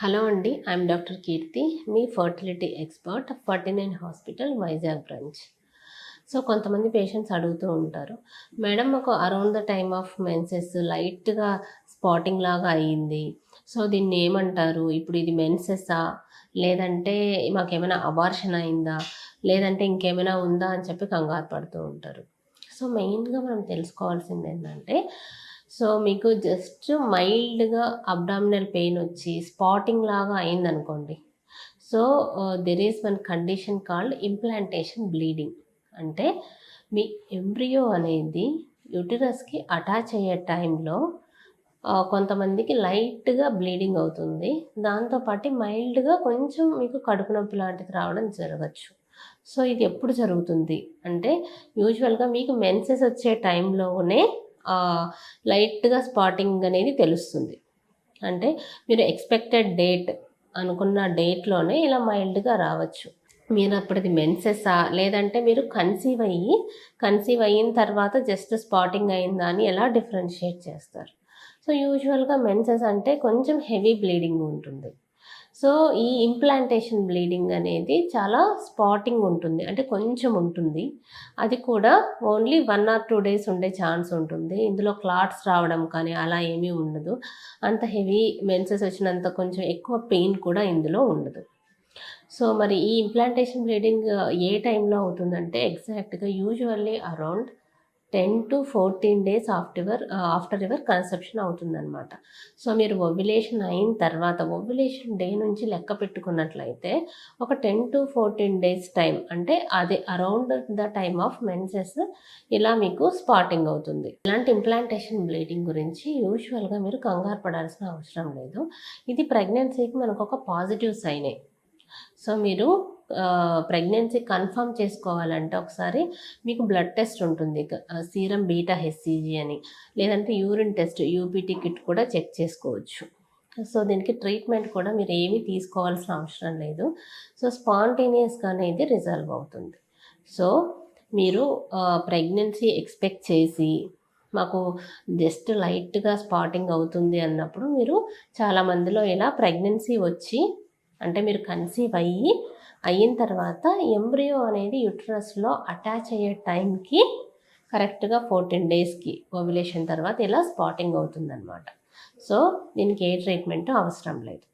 Hello అండి, I'm doctor Keerthi, మీ fertility expert, 49 hospital Vizag branch. So కొంతమంది పేషెంట్స్ అడుగుతూ ఉంటారు, మేడం మాకు around the time of menses లైట్గా స్పాటింగ్ లాగా అయ్యింది. సో దీన్ని ఏమంటారు, ఇప్పుడు ఇది మెన్సెస్సా, లేదంటే మాకేమైనా అబార్షన్ అయిందా, లేదంటే ఇంకేమైనా ఉందా అని చెప్పి కంగారు పడుతూ ఉంటారు. సో మెయిన్గా మనం తెలుసుకోవాల్సింది ఏంటంటే, సో మీకు జస్ట్ మైల్డ్గా అబ్డామినల్ పెయిన్ వచ్చి స్పాటింగ్ లాగా అయిందనుకోండి. So there is one condition called implantation bleeding. అంటే మీ ఎంబ్రియో అనేది యూటిరస్కి అటాచ్ అయ్యే టైంలో కొంతమందికి లైట్గా బ్లీడింగ్ అవుతుంది. దాంతోపాటు మైల్డ్గా కొంచెం మీకు కడుపు నొప్పి లాంటిది రావడం జరగచ్చు. సో ఇది ఎప్పుడు జరుగుతుంది అంటే, యూజువల్గా మీకు మెన్సెస్ వచ్చే టైంలోనే లైట్గా స్పాటింగ్ అనేది తెలుస్తుంది. అంటే మీరు ఎక్స్పెక్టెడ్ డేట్ అనుకున్న డేట్లోనే ఇలా మైల్డ్గా రావచ్చు. మీరు అప్పటిది మెన్సెస్సా, లేదంటే మీరు కన్సీవ్ అయిన తర్వాత జస్ట్ స్పాటింగ్ అయిందా అని ఎలా డిఫరెన్షియేట్ చేస్తారు? సో యూజువల్గా మెన్సెస్ అంటే కొంచెం హెవీ బ్లీడింగ్ ఉంటుంది. సో ఈ ఇంప్లాంటేషన్ బ్లీడింగ్ అనేది చాలా స్పాటింగ్ ఉంటుంది, అంటే కొంచెం ఉంటుంది. అది కూడా ఓన్లీ 1 or 2 days ఉండే ఛాన్స్ ఉంటుంది. ఇందులో క్లాట్స్ రావడం కానీ అలా ఏమీ ఉండదు. అంత హెవీ మెన్సెస్ వచ్చినంత కొంచెం ఎక్కువ పెయిన్ కూడా ఇందులో ఉండదు. సో మరి ఈ ఇంప్లాంటేషన్ బ్లీడింగ్ ఏ టైంలో అవుతుందంటే, ఎగ్జాక్ట్గా usually around 10 to 14 days after your conception అవుతుందన్నమాట. సో మీరు ఓవ్యులేషన్ అయిన తర్వాత ఓవ్యులేషన్ డే నుంచి లెక్క పెట్టుకున్నట్లయితే ఒక 10 to 14 days టైం, అంటే అదే around the time of menses ఇలా మీకు స్పాటింగ్ అవుతుంది. ఇలాంటి ఇంప్లాంటేషన్ బ్లీడింగ్ గురించి యూజువల్గా మీరు కంగారు పడాల్సిన అవసరం లేదు. ఇది ప్రెగ్నెన్సీకి మనకు ఒక పాజిటివ్ సైనే. సో మీరు ప్రెగ్నెన్సీ కన్ఫర్మ్ చేసుకోవాలంటే ఒకసారి మీకు బ్లడ్ టెస్ట్ ఉంటుంది, సీరం బీటా హెచ్సిజీ అని, లేదంటే యూరిన్ టెస్ట్ యూపీటీ కిట్ కూడా చెక్ చేసుకోవచ్చు. సో దీనికి ట్రీట్మెంట్ కూడా మీరు ఏమీ తీసుకోవాల్సిన అవసరం లేదు. సో స్పాంటేనియస్గా అనేది రిజాల్వ్ అవుతుంది. సో మీరు ప్రెగ్నెన్సీ ఎక్స్పెక్ట్ చేసి మాకు జస్ట్ లైట్గా స్పాటింగ్ అవుతుంది అన్నప్పుడు, మీరు చాలామందిలో ఇలా ప్రెగ్నెన్సీ వచ్చి, అంటే మీరు కన్సీవ్ అయిన తర్వాత ఎంబ్రియో అనేది యూట్రస్లో అటాచ్ అయ్యే టైంకి కరెక్ట్గా 14 daysకి ఓవ్యులేషన్ తర్వాత ఇలా స్పాటింగ్ అవుతుందన్నమాట. సో దీనికి ఏ ట్రీట్మెంట్ అవసరం లేదు.